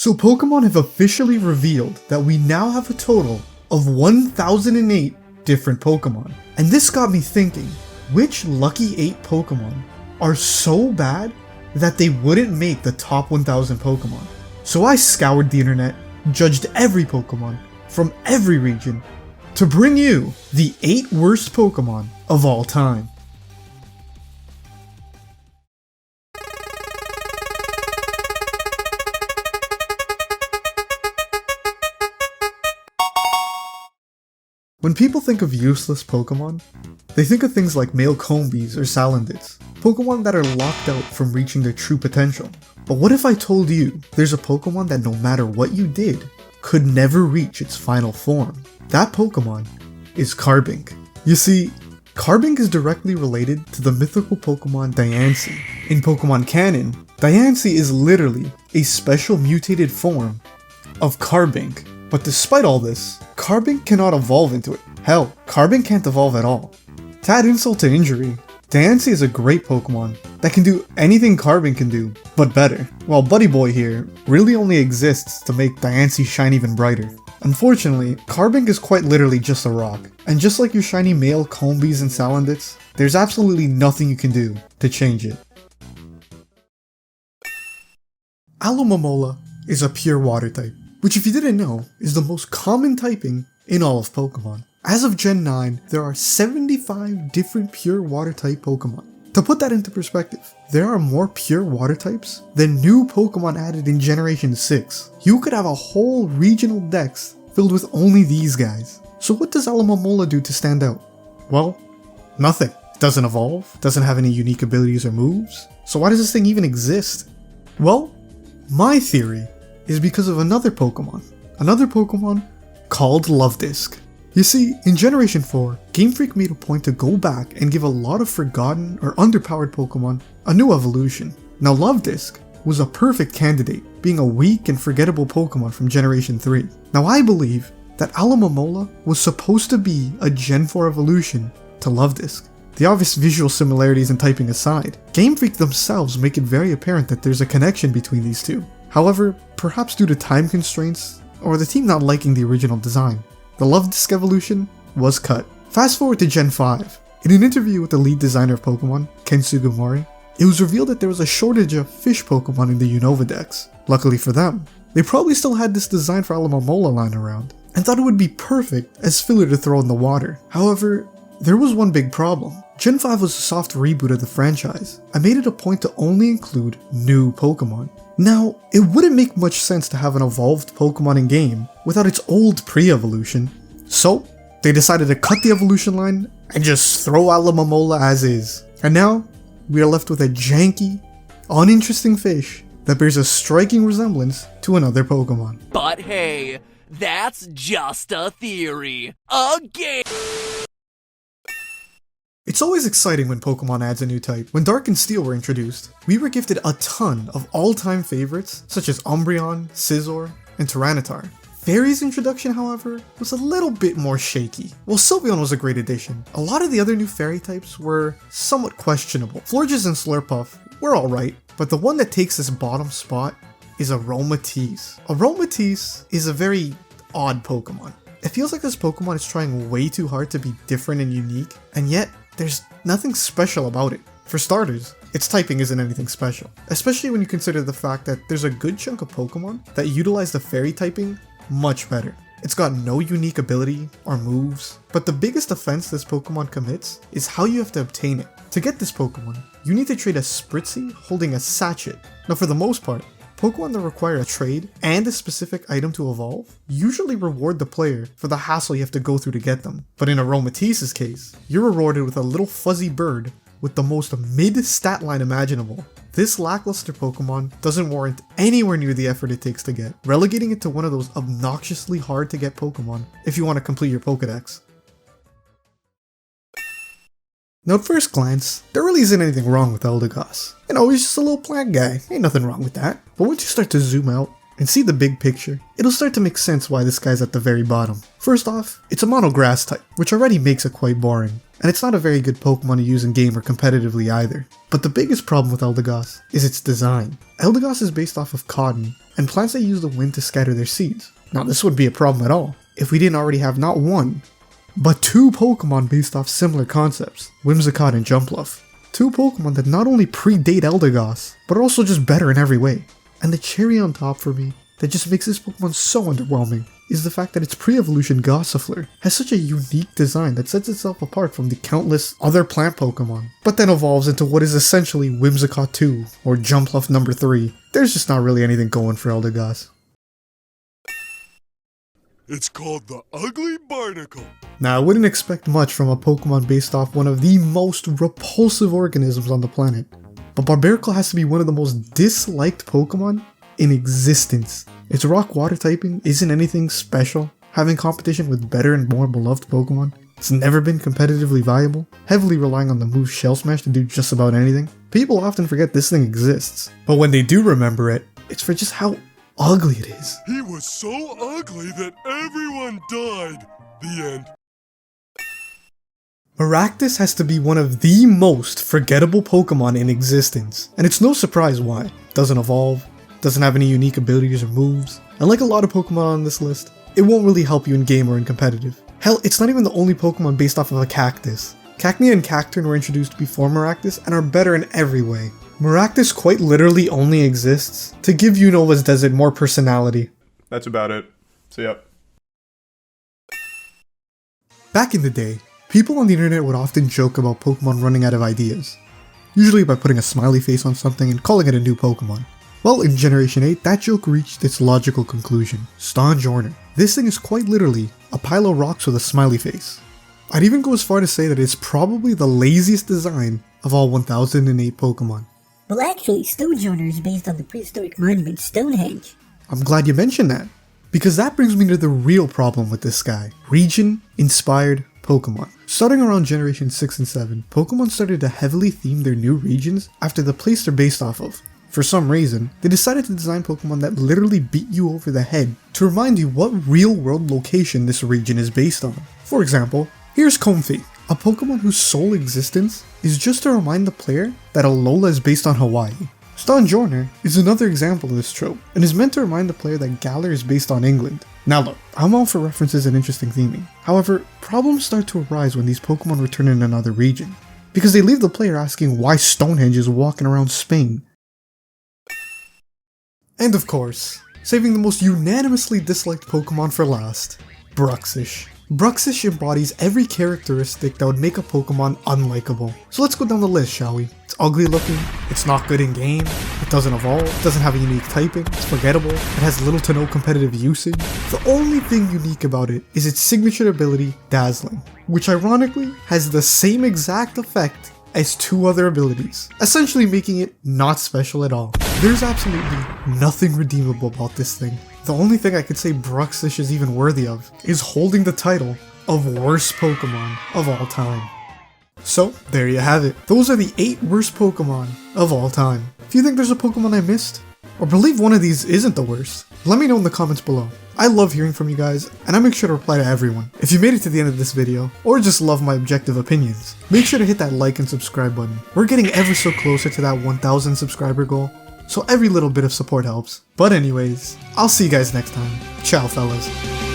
So Pokemon have officially revealed that we now have a total of 1008 different Pokemon. And this got me thinking, which lucky 8 Pokemon are so bad that they wouldn't make the top 1000 Pokemon? So I scoured the internet, judged every Pokemon from every region to bring you the 8 worst Pokemon of all time. When people think of useless Pokemon, they think of things like male Combees or Salandits, Pokemon that are locked out from reaching their true potential. But what if I told you there's a Pokemon that no matter what you did, could never reach its final form? That Pokemon is Carbink. You see, Carbink is directly related to the mythical Pokemon Diancie. In Pokemon canon, Diancie is literally a special mutated form of Carbink. But despite all this, Carbink cannot evolve into it. Hell, Carbink can't evolve at all. To add insult to injury, Diancie is a great Pokemon that can do anything Carbink can do, but better. While Buddy Boy here really only exists to make Diancie shine even brighter. Unfortunately, Carbink is quite literally just a rock, and just like your shiny male Combees and Salandits, there's absolutely nothing you can do to change it. Alomomola is a pure water type, which if you didn't know, is the most common typing in all of Pokemon. As of Gen 9, there are 75 different pure water type Pokemon. To put that into perspective, there are more pure water types than new Pokemon added in Generation 6. You could have a whole regional dex filled with only these guys. So what does Alomomola do to stand out? Well, nothing. It doesn't evolve, doesn't have any unique abilities or moves. So why does this thing even exist? Well, my theory is because of another Pokemon called Luvdisc. You see, in Generation 4, Game Freak made a point to go back and give a lot of forgotten or underpowered Pokemon a new evolution. Now Luvdisc was a perfect candidate, being a weak and forgettable Pokemon from Generation 3. Now I believe that Alomomola was supposed to be a Gen 4 evolution to Luvdisc. The obvious visual similarities and typing aside, Game Freak themselves make it very apparent that there's a connection between these two. However, perhaps due to time constraints, or the team not liking the original design, the Luvdisc evolution was cut. Fast forward to Gen 5. In an interview with the lead designer of Pokemon, Ken Sugimori, it was revealed that there was a shortage of fish Pokemon in the Unova Dex. Luckily for them, they probably still had this design for Alomomola lying around, and thought it would be perfect as filler to throw in the water. However, there was one big problem. Gen 5 was a soft reboot of the franchise. I made it a point to only include new Pokemon. Now, it wouldn't make much sense to have an evolved Pokemon in game without its old pre-evolution. So, they decided to cut the evolution line and just throw Alomomola as is. And now, we are left with a janky, uninteresting fish that bears a striking resemblance to another Pokemon. But hey, that's just a theory. Again! It's always exciting when Pokemon adds a new type. When Dark and Steel were introduced, we were gifted a ton of all-time favorites such as Umbreon, Scizor, and Tyranitar. Fairy's introduction, however, was a little bit more shaky. While Sylveon was a great addition, a lot of the other new fairy types were somewhat questionable. Florges and Slurpuff were alright, but the one that takes this bottom spot is Aromatisse. Aromatisse is a very odd Pokemon. It feels like this Pokemon is trying way too hard to be different and unique, and yet there's nothing special about it. For starters, its typing isn't anything special, especially when you consider the fact that there's a good chunk of Pokemon that utilize the fairy typing much better. It's got no unique ability or moves, but the biggest offense this Pokemon commits is how you have to obtain it. To get this Pokemon, you need to trade a Spritzee holding a Sachet. Now for the most part, Pokemon that require a trade and a specific item to evolve usually reward the player for the hassle you have to go through to get them. But in Aromatisse's case, you're rewarded with a little fuzzy bird with the most mid-stat line imaginable. This lackluster Pokemon doesn't warrant anywhere near the effort it takes to get, relegating it to one of those obnoxiously hard to get Pokemon if you want to complete your Pokedex. Now at first glance, there really isn't anything wrong with Eldegoss. You know, he's just a little plant guy, ain't nothing wrong with that. But once you start to zoom out and see the big picture, it'll start to make sense why this guy's at the very bottom. First off, it's a mono grass type, which already makes it quite boring. and it's not a very good Pokemon to use in game or competitively either. But the biggest problem with Eldegoss is its design. Eldegoss is based off of cotton, and plants that use the wind to scatter their seeds. Now this wouldn't be a problem at all, if we didn't already have not one, but two Pokemon based off similar concepts, Whimsicott and Jumpluff. Two Pokemon that not only predate Eldegoss, but are also just better in every way. And the cherry on top for me, that just makes this Pokemon so underwhelming, is the fact that its pre-evolution Gossifleur has such a unique design that sets itself apart from the countless other plant Pokemon, but then evolves into what is essentially Whimsicott 2, or Jumpluff number 3. There's just not really anything going for Eldegoss. It's called the Ugly Barnacle. Now, I wouldn't expect much from a Pokemon based off one of the most repulsive organisms on the planet, but Barbaracle has to be one of the most disliked Pokemon in existence. Its rock-water typing isn't anything special, having competition with better and more beloved Pokemon. It's never been competitively viable, heavily relying on the move Shell Smash to do just about anything. People often forget this thing exists, but when they do remember it, it's for just how ugly it is. He was so ugly that everyone died. The end. Maractus has to be one of the most forgettable Pokemon in existence, and it's no surprise why. It doesn't evolve, doesn't have any unique abilities or moves, and like a lot of Pokemon on this list, it won't really help you in game or in competitive. Hell, it's not even the only Pokemon based off of a cactus. Cacnea and Cacturne were introduced before Maractus and are better in every way. Maractus quite literally only exists to give Unova's desert more personality. That's about it. So yep. Back in the day, people on the internet would often joke about Pokemon running out of ideas, usually by putting a smiley face on something and calling it a new Pokemon. Well, in Generation 8, that joke reached its logical conclusion, Stonjourner. This thing is quite literally a pile of rocks with a smiley face. I'd even go as far to say that it's probably the laziest design of all 1008 Pokemon. Well, actually, Stonjourner is based on the prehistoric monument Stonehenge. I'm glad you mentioned that, because that brings me to the real problem with this guy, region-inspired Pokemon. Starting around Generation 6 and 7, Pokemon started to heavily theme their new regions after the place they're based off of. For some reason, they decided to design Pokemon that literally beat you over the head to remind you what real-world location this region is based on. For example, here's Comfey, a Pokemon whose sole existence is just to remind the player that Alola is based on Hawaii. Stonjourner is another example of this trope, and is meant to remind the player that Galar is based on England. Now look, I'm all for references and interesting theming. However, problems start to arise when these Pokemon return in another region, because they leave the player asking why Stonehenge is walking around Spain. And of course, saving the most unanimously disliked Pokemon for last, Bruxish. Bruxish embodies every characteristic that would make a Pokemon unlikable. So let's go down the list, shall we? It's ugly looking, it's not good in game, it doesn't evolve, it doesn't have a unique typing, it's forgettable, it has little to no competitive usage. The only thing unique about it is its signature ability, Dazzling, which ironically has the same exact effect as two other abilities, essentially making it not special at all. There's absolutely nothing redeemable about this thing. The only thing I could say Bruxish is even worthy of is holding the title of worst Pokemon of all time. So, there you have it. Those are the 8 worst Pokemon of all time. If you think there's a Pokemon I missed, or believe one of these isn't the worst, let me know in the comments below. I love hearing from you guys, and I make sure to reply to everyone. If you made it to the end of this video, or just love my objective opinions, make sure to hit that like and subscribe button. We're getting ever so closer to that 1000 subscriber goal, so every little bit of support helps. But anyways, I'll see you guys next time. Ciao, fellas.